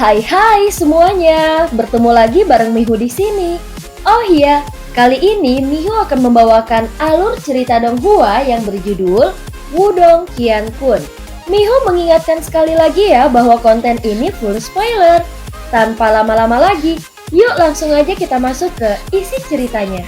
Hai semuanya, bertemu lagi bareng Mihu di sini. Oh iya, kali ini Mihu akan membawakan alur cerita Donghua yang berjudul Wudong Qiankun. Mihu mengingatkan sekali lagi ya bahwa konten ini full spoiler. Tanpa lama-lama lagi, yuk langsung aja kita masuk ke isi ceritanya.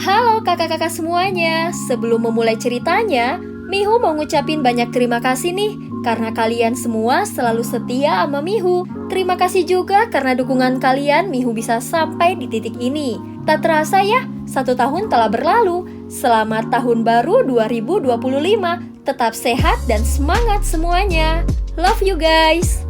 Halo kakak-kakak semuanya, sebelum memulai ceritanya, Mihu mau ngucapin banyak terima kasih nih karena kalian semua selalu setia sama Mihu. Terima kasih juga karena dukungan kalian Mihu bisa sampai di titik ini. Tak terasa ya, 1 tahun telah berlalu. Selamat tahun baru 2025. Tetap sehat dan semangat semuanya. Love you guys.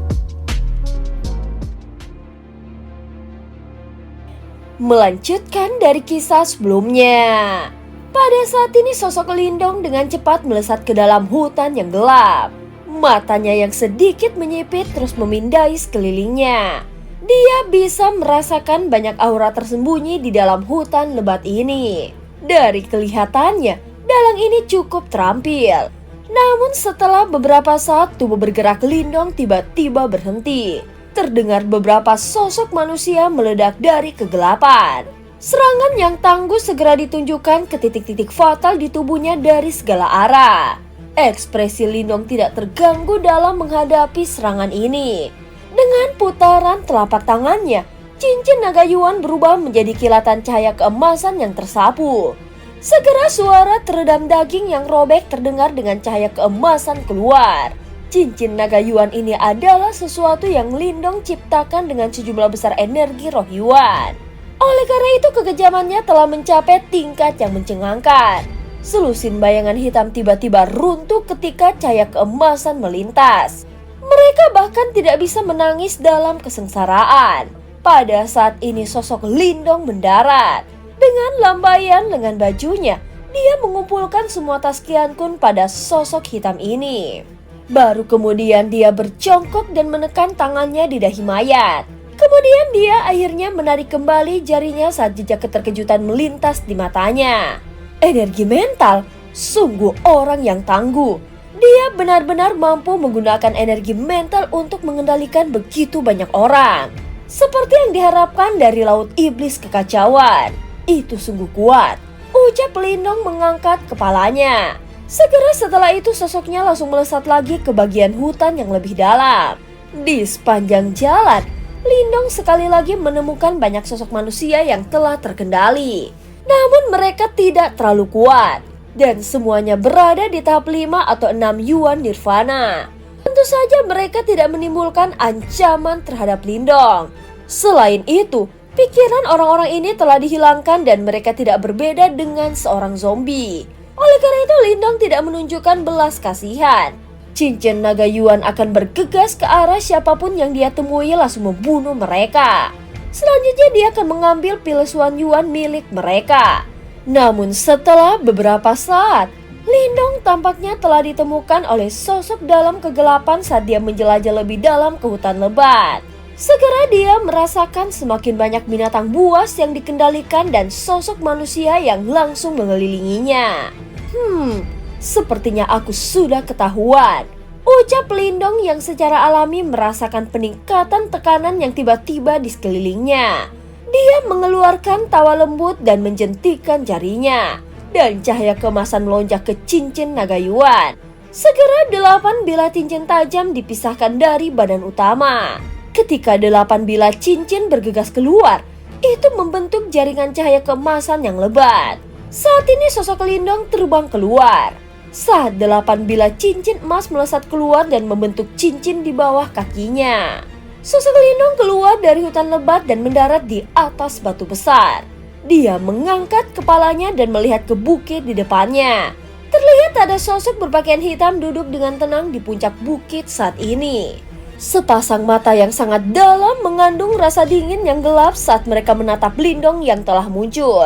Melanjutkan dari kisah sebelumnya. Pada saat ini sosok Lindong dengan cepat melesat ke dalam hutan yang gelap. Matanya yang sedikit menyipit terus memindai sekelilingnya. Dia bisa merasakan banyak aura tersembunyi di dalam hutan lebat ini. Dari kelihatannya, dalang ini cukup terampil. Namun setelah beberapa saat tubuh bergerak Lindong tiba-tiba berhenti. Terdengar beberapa sosok manusia meledak dari kegelapan. Serangan yang tangguh segera ditunjukkan ke titik-titik fatal di tubuhnya dari segala arah. Ekspresi Lindong tidak terganggu dalam menghadapi serangan ini. Dengan putaran telapak tangannya, cincin naga Yuan berubah menjadi kilatan cahaya keemasan yang tersapu. Segera suara teredam daging yang robek terdengar dengan cahaya keemasan keluar. Cincin naga Yuan ini adalah sesuatu yang Lindong ciptakan dengan sejumlah besar energi roh Yuan. Oleh karena itu kekejamannya telah mencapai tingkat yang mencengangkan. Selusin bayangan hitam tiba-tiba runtuh ketika cahaya keemasan melintas. Mereka bahkan tidak bisa menangis dalam kesengsaraan. Pada saat ini sosok Lindong mendarat. Dengan lambaian lengan bajunya, dia mengumpulkan semua tas Qiankun pada sosok hitam ini. Baru kemudian dia berjongkok dan menekan tangannya di dahi mayat. Kemudian dia akhirnya menarik kembali jarinya saat jejak keterkejutan melintas di matanya. Energi mental, sungguh orang yang tangguh. Dia benar-benar mampu menggunakan energi mental untuk mengendalikan begitu banyak orang. Seperti yang diharapkan dari Laut Iblis Kekacauan. Itu sungguh kuat, ucap Lindong mengangkat kepalanya. Segera setelah itu sosoknya langsung melesat lagi ke bagian hutan yang lebih dalam. Di sepanjang jalan, Lindong sekali lagi menemukan banyak sosok manusia yang telah terkendali. Namun mereka tidak terlalu kuat. Dan semuanya berada di tahap 5 atau 6 Yuan Nirvana. Tentu saja mereka tidak menimbulkan ancaman terhadap Lindong. Selain itu, pikiran orang-orang ini telah dihilangkan dan mereka tidak berbeda dengan seorang zombie. Oleh karena itu Lindong tidak menunjukkan belas kasihan. Cincin naga Yuan akan bergegas ke arah siapapun yang dia temui langsung membunuh mereka. Selanjutnya dia akan mengambil Pilsuan Yuan milik mereka. Namun setelah beberapa saat, Lindong tampaknya telah ditemukan oleh sosok dalam kegelapan saat dia menjelajah lebih dalam ke hutan lebat. Segera dia merasakan semakin banyak binatang buas yang dikendalikan dan sosok manusia yang langsung mengelilinginya. Sepertinya aku sudah ketahuan, ucap Lindong yang secara alami merasakan peningkatan tekanan yang tiba-tiba di sekelilingnya. Dia mengeluarkan tawa lembut dan menjentikkan jarinya, dan cahaya keemasan melonjak ke cincin naga Yuan. Segera 8 bilah cincin tajam dipisahkan dari badan utama. Ketika 8 bilah cincin bergegas keluar, itu membentuk jaringan cahaya keemasan yang lebat. Saat ini sosok Lindong terbang keluar. Saat 8 bilah cincin emas melesat keluar dan membentuk cincin di bawah kakinya. Sosok Lindong keluar dari hutan lebat dan mendarat di atas batu besar. Dia mengangkat kepalanya dan melihat ke bukit di depannya. Terlihat ada sosok berpakaian hitam duduk dengan tenang di puncak bukit saat ini. Sepasang mata yang sangat dalam mengandung rasa dingin yang gelap saat mereka menatap Lindong yang telah muncul.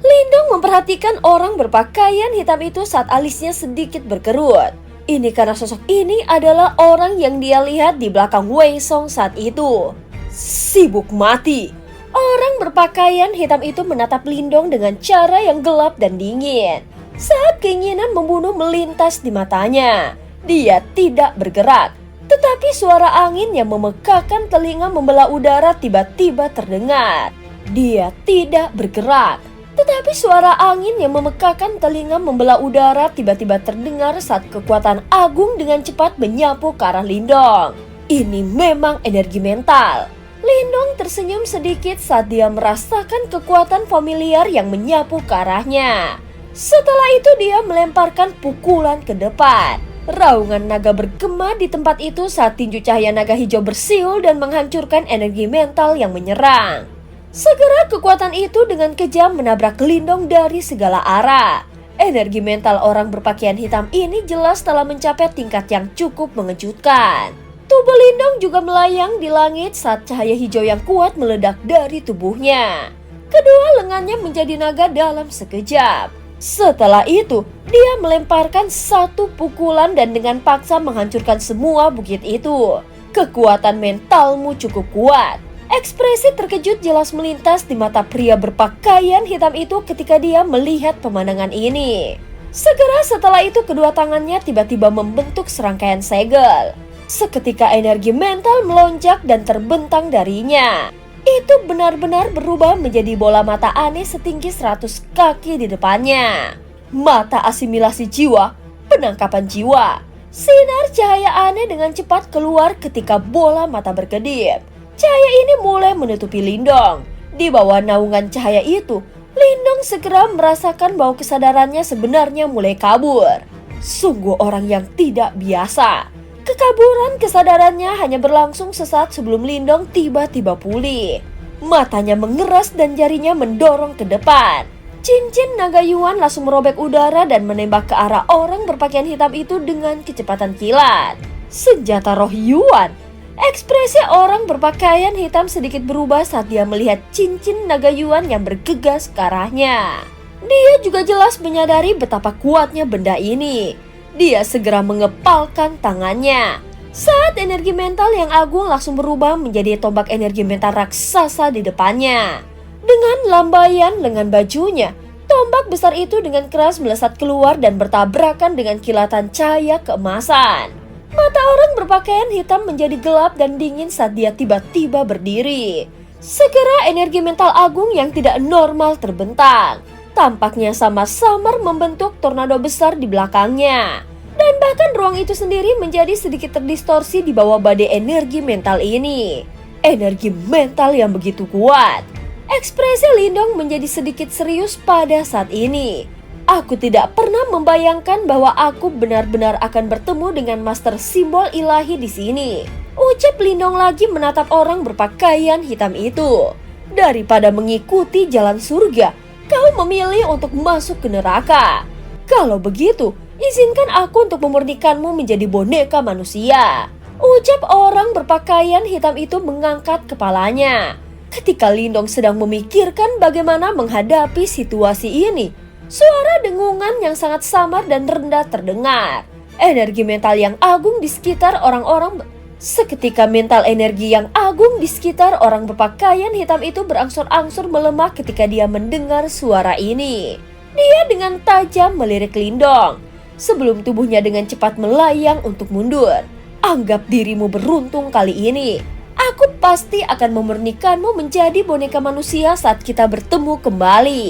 Lindong memperhatikan orang berpakaian hitam itu saat alisnya sedikit berkerut. Ini karena sosok ini adalah orang yang dia lihat di belakang Wei Song saat itu. Sibuk mati. Orang berpakaian hitam itu menatap Lindong dengan cara yang gelap dan dingin. Saat keinginan membunuh melintas di matanya, Dia tidak bergerak, tetapi suara angin yang memekakan telinga membelah udara tiba-tiba terdengar. Dia tidak bergerak, tetapi suara angin yang memekakan telinga membelah udara tiba-tiba terdengar saat kekuatan agung dengan cepat menyapu ke arah Lindong. Ini memang energi mental. Lindong tersenyum sedikit saat dia merasakan kekuatan familiar yang menyapu ke arahnya. Setelah itu dia melemparkan pukulan ke depan. Raungan naga bergema di tempat itu saat tinju cahaya naga hijau bersiul dan menghancurkan energi mental yang menyerang. Segera kekuatan itu dengan kejam menabrak Lindong dari segala arah. Energi mental orang berpakaian hitam ini jelas telah mencapai tingkat yang cukup mengejutkan. Tubuh Lindong juga melayang di langit saat cahaya hijau yang kuat meledak dari tubuhnya. Kedua lengannya menjadi naga dalam sekejap. Setelah itu, dia melemparkan satu pukulan dan dengan paksa menghancurkan semua bukit itu. Kekuatan mentalmu cukup kuat. Ekspresi terkejut jelas melintas di mata pria berpakaian hitam itu ketika dia melihat pemandangan ini. Segera setelah itu kedua tangannya tiba-tiba membentuk serangkaian segel. Seketika energi mental melonjak dan terbentang darinya. Itu benar-benar berubah menjadi bola mata aneh setinggi 100 kaki di depannya. Mata asimilasi jiwa, penangkapan jiwa. Sinar cahaya aneh dengan cepat keluar ketika bola mata berkedip. Cahaya ini mulai menutupi Lindong. Di bawah naungan cahaya itu, Lindong segera merasakan bahwa kesadarannya sebenarnya mulai kabur. Sungguh orang yang tidak biasa. Kekaburan kesadarannya hanya berlangsung sesaat sebelum Lindong tiba-tiba pulih. Matanya mengeras dan jarinya mendorong ke depan. Cincin naga Yuan langsung merobek udara dan menembak ke arah orang berpakaian hitam itu dengan kecepatan kilat. Senjata roh Yuan. Ekspresi orang berpakaian hitam sedikit berubah saat dia melihat cincin naga Yuan yang bergegas ke arahnya. Dia juga jelas menyadari betapa kuatnya benda ini. Dia segera mengepalkan tangannya. Saat energi mental yang agung langsung berubah menjadi tombak energi mental raksasa di depannya. Dengan lambaian lengan bajunya, tombak besar itu dengan keras melesat keluar dan bertabrakan dengan kilatan cahaya keemasan. Mata orang berpakaian hitam menjadi gelap dan dingin saat dia tiba-tiba berdiri. Segera energi mental agung yang tidak normal terbentang. Tampaknya samar-samar membentuk tornado besar di belakangnya. Dan bahkan ruang itu sendiri menjadi sedikit terdistorsi di bawah badai energi mental ini. Energi mental yang begitu kuat. Ekspresi Lindong menjadi sedikit serius pada saat ini. Aku tidak pernah membayangkan bahwa aku benar-benar akan bertemu dengan master simbol ilahi di sini. Ucap Lindong lagi menatap orang berpakaian hitam itu. Daripada mengikuti jalan surga, kau memilih untuk masuk ke neraka. Kalau begitu, izinkan aku untuk memurnikanmu menjadi boneka manusia. Ucap orang berpakaian hitam itu mengangkat kepalanya. Ketika Lindong sedang memikirkan bagaimana menghadapi situasi ini, suara dengungan yang sangat samar dan rendah terdengar. Energi mental yang agung di sekitar orang-orang Seketika mental energi yang agung di sekitar orang berpakaian hitam itu berangsur-angsur melemah ketika dia mendengar suara ini. Dia dengan tajam melirik Lindong sebelum tubuhnya dengan cepat melayang untuk mundur. Anggap dirimu beruntung kali ini. Aku pasti akan memurnikanmu menjadi boneka manusia saat kita bertemu kembali.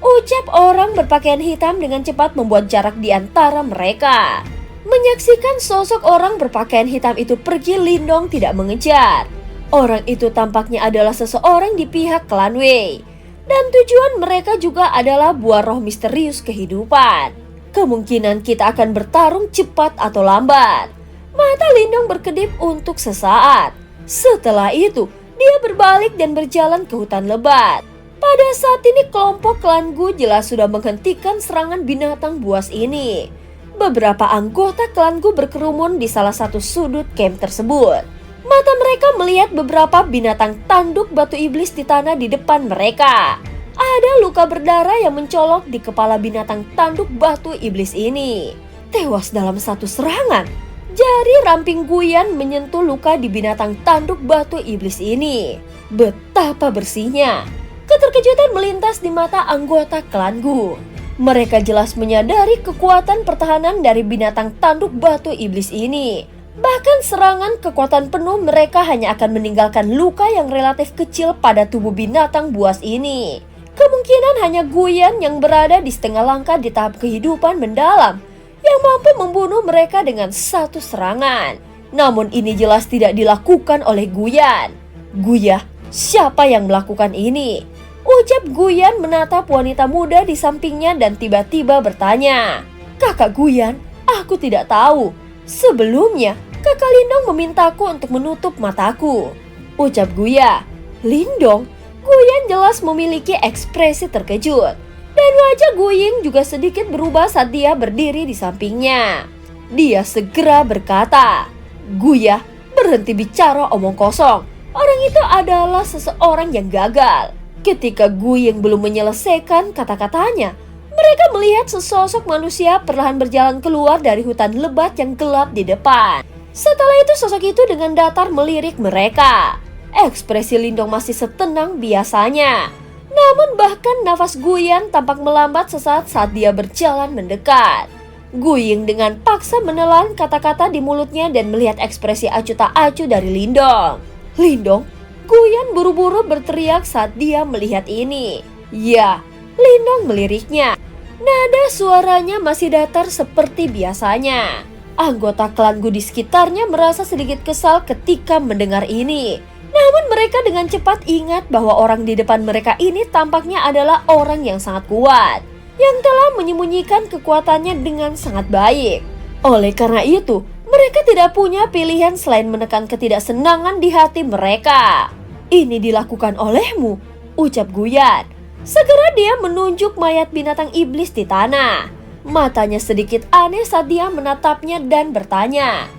Ucap orang berpakaian hitam dengan cepat membuat jarak di antara mereka. Menyaksikan sosok orang berpakaian hitam itu pergi, Lindong tidak mengejar. Orang itu tampaknya adalah seseorang di pihak klan Wei. Dan tujuan mereka juga adalah buah roh misterius kehidupan. Kemungkinan kita akan bertarung cepat atau lambat. Mata Lindong berkedip untuk sesaat. Setelah itu, dia berbalik dan berjalan ke hutan lebat. Pada saat ini kelompok klan Gu jelas sudah menghentikan serangan binatang buas ini. Beberapa anggota klan Gu berkerumun di salah satu sudut camp tersebut. Mata mereka melihat beberapa binatang tanduk batu iblis di tanah di depan mereka. Ada luka berdarah yang mencolok di kepala binatang tanduk batu iblis ini. Tewas dalam satu serangan. Jari ramping Guyan menyentuh luka di binatang tanduk batu iblis ini. Betapa bersihnya. Keterkejutan melintas di mata anggota klan Gu. Mereka jelas menyadari kekuatan pertahanan dari binatang tanduk batu iblis ini. Bahkan serangan kekuatan penuh mereka hanya akan meninggalkan luka yang relatif kecil pada tubuh binatang buas ini. Kemungkinan hanya Guyan yang berada di setengah langkah di tahap kehidupan mendalam yang mampu membunuh mereka dengan satu serangan. Namun ini jelas tidak dilakukan oleh Guyan. Guya, siapa yang melakukan ini? Ucap Guyan menatap wanita muda di sampingnya dan tiba-tiba bertanya, "Kakak Guyan, aku tidak tahu. Sebelumnya, Kakak Lindong memintaku untuk menutup mataku." Ucap Guya. Lindong? Guyan jelas memiliki ekspresi terkejut. Dan wajah Guying juga sedikit berubah saat dia berdiri di sampingnya. Dia segera berkata, "Guya, berhenti bicara omong kosong. Orang itu adalah seseorang yang gagal." Ketika Guying belum menyelesaikan kata-katanya, mereka melihat sesosok manusia perlahan berjalan keluar dari hutan lebat yang gelap di depan. Setelah itu sosok itu dengan datar melirik mereka. Ekspresi Lindong masih setenang biasanya. Namun bahkan nafas Guyan tampak melambat sesaat saat dia berjalan mendekat. Guying dengan paksa menelan kata-kata di mulutnya dan melihat ekspresi acuh tak acuh dari Lindong. "Lindong!" Guyan buru-buru berteriak saat dia melihat ini. Ya, Lindong meliriknya. Nada suaranya masih datar seperti biasanya. Anggota klan Gu di sekitarnya merasa sedikit kesal ketika mendengar ini. Namun mereka dengan cepat ingat bahwa orang di depan mereka ini tampaknya adalah orang yang sangat kuat, yang telah menyembunyikan kekuatannya dengan sangat baik. Oleh karena itu, mereka tidak punya pilihan selain menekan ketidaksenangan di hati mereka. "Ini dilakukan olehmu," ucap Guyan. Segera dia menunjuk mayat binatang iblis di tanah. Matanya sedikit aneh saat dia menatapnya dan bertanya,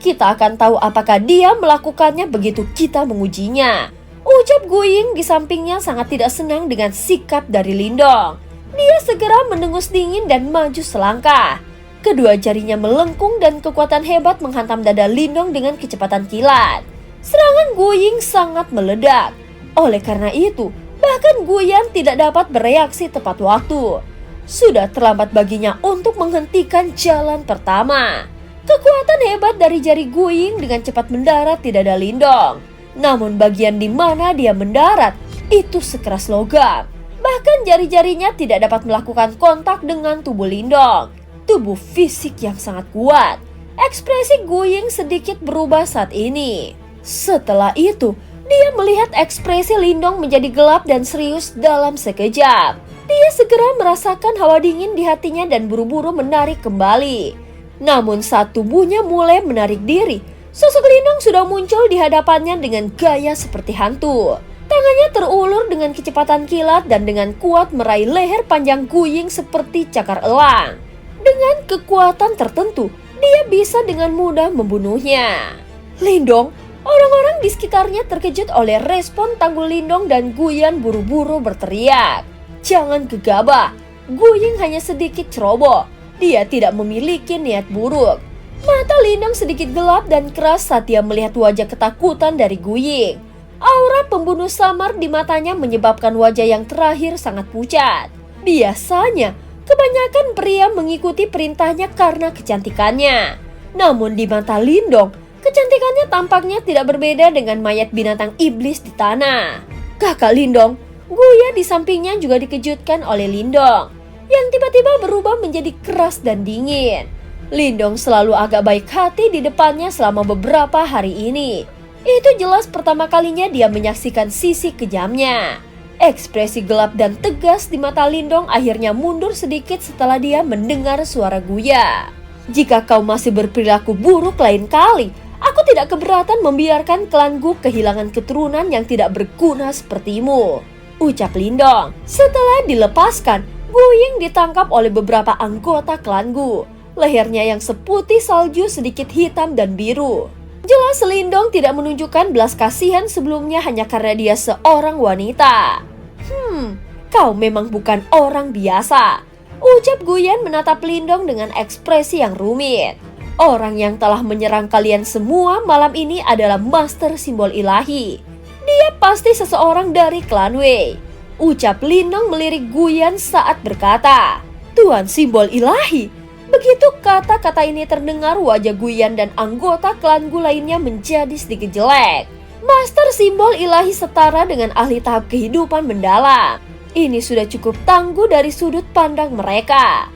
"Kita akan tahu apakah dia melakukannya begitu kita mengujinya." Ucap Guying di sampingnya sangat tidak senang dengan sikap dari Lindong. Dia segera mendengus dingin dan maju selangkah. Kedua jarinya melengkung dan kekuatan hebat menghantam dada Lindong dengan kecepatan kilat. Serangan Guying sangat meledak. Oleh karena itu, bahkan Guyan tidak dapat bereaksi tepat waktu. Sudah terlambat baginya untuk menghentikan jalan pertama. Kekuatan hebat dari jari Guying dengan cepat mendarat di dada Lindong. Namun bagian di mana dia mendarat itu sekeras logam. Bahkan jari-jarinya tidak dapat melakukan kontak dengan tubuh Lindong. Tubuh fisik yang sangat kuat. Ekspresi Guying sedikit berubah saat ini. Setelah itu, dia melihat ekspresi Lindong menjadi gelap dan serius dalam sekejap. Dia segera merasakan hawa dingin di hatinya dan buru-buru menarik kembali. Namun saat tubuhnya mulai menarik diri, sosok Lindong sudah muncul di hadapannya dengan gaya seperti hantu. Tangannya terulur dengan kecepatan kilat dan dengan kuat meraih leher panjang Guying seperti cakar elang. Dengan kekuatan tertentu, dia bisa dengan mudah membunuhnya. Lindong, orang-orang di sekitarnya terkejut oleh respon tanggul Lindong dan Guyan buru-buru berteriak, "Jangan gegabah, Guying hanya sedikit ceroboh. Dia tidak memiliki niat buruk." Mata Lindong sedikit gelap dan keras saat dia melihat wajah ketakutan dari Guying. Aura pembunuh samar di matanya menyebabkan wajah yang terakhir sangat pucat. Biasanya, kebanyakan pria mengikuti perintahnya karena kecantikannya. Namun di mata Lindong, kecantikannya tampaknya tidak berbeda dengan mayat binatang iblis di tanah. "Kakak Lindong!" Guya di sampingnya juga dikejutkan oleh Lindong, yang tiba-tiba berubah menjadi keras dan dingin. Lindong selalu agak baik hati di depannya selama beberapa hari ini. Itu jelas pertama kalinya dia menyaksikan sisi kejamnya. Ekspresi gelap dan tegas di mata Lindong akhirnya mundur sedikit setelah dia mendengar suara Guya. "Jika kau masih berperilaku buruk lain kali, aku tidak keberatan membiarkan klan Gu kehilangan keturunan yang tidak berguna sepertimu," ucap Lindong. Setelah dilepaskan, Guying ditangkap oleh beberapa anggota klan Gu. Lehernya yang seputih salju sedikit hitam dan biru. Jelas Lindong tidak menunjukkan belas kasihan sebelumnya hanya karena dia seorang wanita. Kau memang bukan orang biasa," ucap Guyan menatap Lindong dengan ekspresi yang rumit. "Orang yang telah menyerang kalian semua malam ini adalah master simbol ilahi. Dia pasti seseorang dari klan Wei. Ucap Lindong melirik Guyan saat berkata, "Tuan simbol ilahi." Begitu kata-kata ini terdengar, wajah Guyan dan anggota klan Gu lainnya menjadi sedikit jelek. Master simbol ilahi setara dengan ahli tahap kehidupan mendalam. Ini sudah cukup tangguh dari sudut pandang mereka.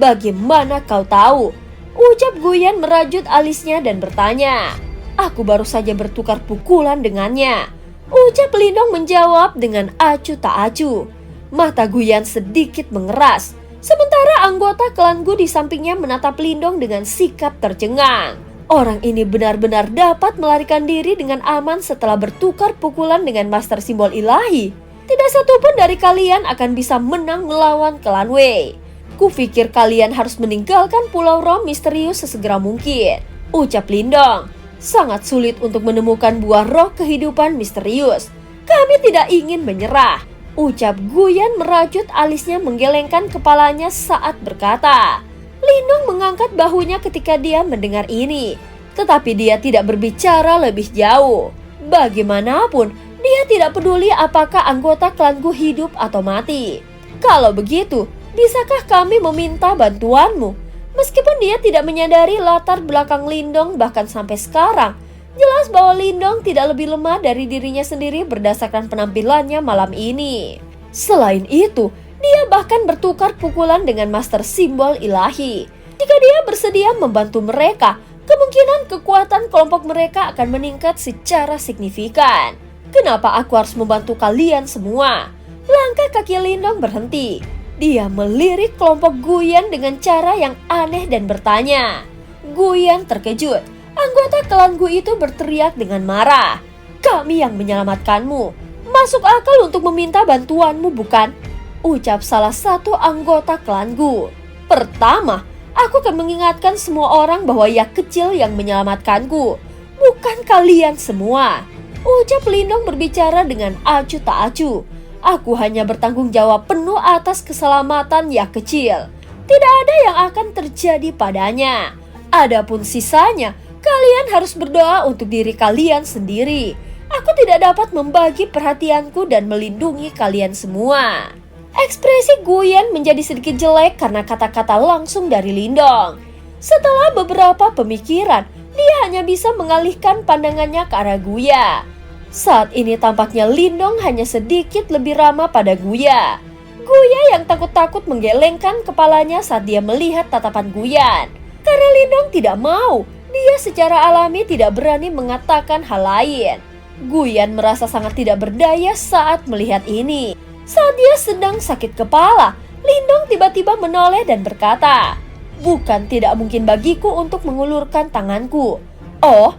"Bagaimana kau tahu?" Ucap Guyan merajut alisnya dan bertanya. "Aku baru saja bertukar pukulan dengannya." Ucap Lindong menjawab dengan acuh tak acuh. Mata Guyan sedikit mengeras. Sementara anggota klan Gu di sampingnya menatap Lindong dengan sikap tercengang. Orang ini benar-benar dapat melarikan diri dengan aman setelah bertukar pukulan dengan master simbol ilahi. Tidak satupun dari kalian akan bisa menang melawan klan Wei. Kupikir kalian harus meninggalkan Pulau Rom misterius sesegera mungkin. Ucap Lindong. Sangat sulit untuk menemukan buah roh kehidupan misterius. Kami tidak ingin menyerah. Ucap Guyan merajut alisnya menggelengkan kepalanya saat berkata. Lindong mengangkat bahunya ketika dia mendengar ini. Tetapi dia tidak berbicara lebih jauh. Bagaimanapun, dia tidak peduli apakah anggota klan Gu hidup atau mati. Kalau begitu, bisakah kami meminta bantuanmu? Meskipun dia tidak menyadari latar belakang Lindong bahkan sampai sekarang, jelas bahwa Lindong tidak lebih lemah dari dirinya sendiri berdasarkan penampilannya malam ini. Selain itu, dia bahkan bertukar pukulan dengan master simbol ilahi. Jika dia bersedia membantu mereka, kemungkinan kekuatan kelompok mereka akan meningkat secara signifikan. Kenapa aku harus membantu kalian semua? Langkah kaki Lindong berhenti. Dia melirik kelompok Guyan dengan cara yang aneh dan bertanya. Guyan terkejut. Anggota klan Gu itu berteriak dengan marah. "Kami yang menyelamatkanmu. Masuk akal untuk meminta bantuanmu, bukan?" Ucap salah satu anggota klan Gu. "Pertama, aku akan mengingatkan semua orang bahwa ia kecil yang menyelamatkanku, bukan kalian semua." Ucap Lindong berbicara dengan acuh tak acuh. "Aku hanya bertanggung jawab penuh atas keselamatan Yak kecil. Tidak ada yang akan terjadi padanya. Adapun sisanya, kalian harus berdoa untuk diri kalian sendiri. Aku tidak dapat membagi perhatianku dan melindungi kalian semua." Ekspresi Guyan menjadi sedikit jelek karena kata-kata langsung dari Lindong. Setelah beberapa pemikiran, dia hanya bisa mengalihkan pandangannya ke arah Guya. Saat ini tampaknya Lindong hanya sedikit lebih ramah pada Guya. Guya yang takut-takut menggelengkan kepalanya saat dia melihat tatapan Guyan. Karena Lindong tidak mau, dia secara alami tidak berani mengatakan hal lain. Guyan merasa sangat tidak berdaya saat melihat ini. Saat dia sedang sakit kepala, Lindong tiba-tiba menoleh dan berkata, "Bukan tidak mungkin bagiku untuk mengulurkan tanganku." Oh,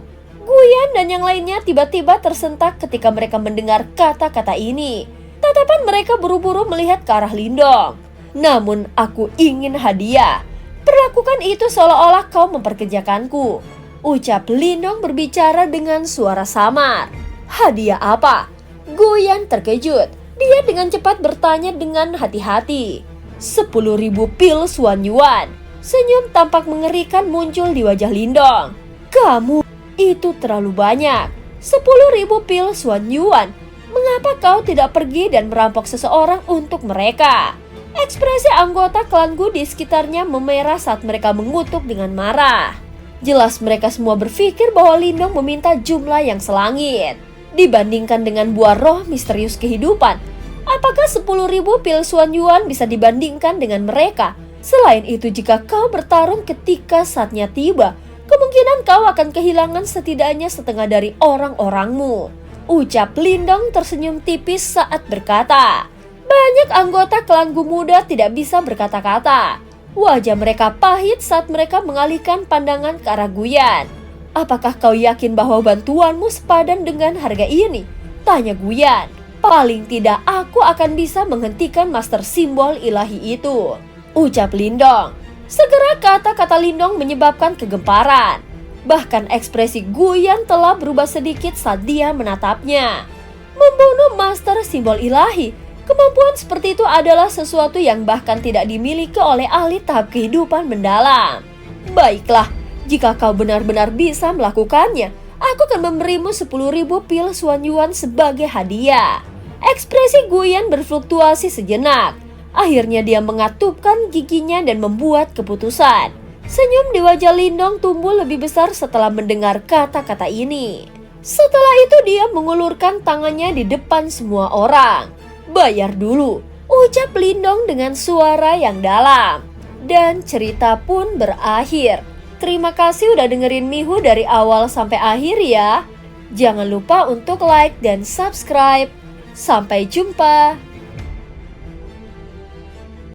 Guyan dan yang lainnya tiba-tiba tersentak ketika mereka mendengar kata-kata ini. Tatapan mereka buru-buru melihat ke arah Lindong. "Namun aku ingin hadiah. Perlakukan itu seolah-olah kau memperkerjakanku." Ucap Lindong berbicara dengan suara samar. "Hadiah apa?" Guyan terkejut. Dia dengan cepat bertanya dengan hati-hati. 10.000 pil Xuan Yuan. Senyum tampak mengerikan muncul di wajah Lindong. "Kamu, itu terlalu banyak. 10.000 pil Xuan Yuan. Mengapa kau tidak pergi dan merampok seseorang untuk mereka?" Ekspresi anggota klan Gu di sekitarnya memerah saat mereka mengutuk dengan marah. Jelas mereka semua berpikir bahwa Lindong meminta jumlah yang selangit. Dibandingkan dengan buah roh misterius kehidupan, apakah 10.000 pil Xuan Yuan bisa dibandingkan dengan mereka? Selain itu, jika kau bertarung ketika saatnya tiba, kemungkinan kau akan kehilangan setidaknya setengah dari orang-orangmu. Ucap Lindong tersenyum tipis saat berkata. Banyak anggota klan Gu muda tidak bisa berkata-kata. Wajah mereka pahit saat mereka mengalihkan pandangan ke arah Guyan. "Apakah kau yakin bahwa bantuanmu sepadan dengan harga ini?" Tanya Guyan. "Paling tidak aku akan bisa menghentikan master simbol ilahi itu." Ucap Lindong. Segera kata-kata Lindong menyebabkan kegemparan. Bahkan ekspresi Guyan telah berubah sedikit saat dia menatapnya. Membunuh master simbol ilahi. Kemampuan seperti itu adalah sesuatu yang bahkan tidak dimiliki oleh ahli tahap kehidupan mendalam. Baiklah, jika kau benar-benar bisa melakukannya, aku akan memberimu 10.000 pil Xuan Yuan sebagai hadiah. Ekspresi Guyan berfluktuasi sejenak. Akhirnya dia mengatupkan giginya dan membuat keputusan. Senyum di wajah Lindong tumbuh lebih besar setelah mendengar kata-kata ini. Setelah itu dia mengulurkan tangannya di depan semua orang. "Bayar dulu," ucap Lindong dengan suara yang dalam. Dan cerita pun berakhir. Terima kasih udah dengerin Mihu dari awal sampai akhir ya. Jangan lupa untuk like dan subscribe. Sampai jumpa.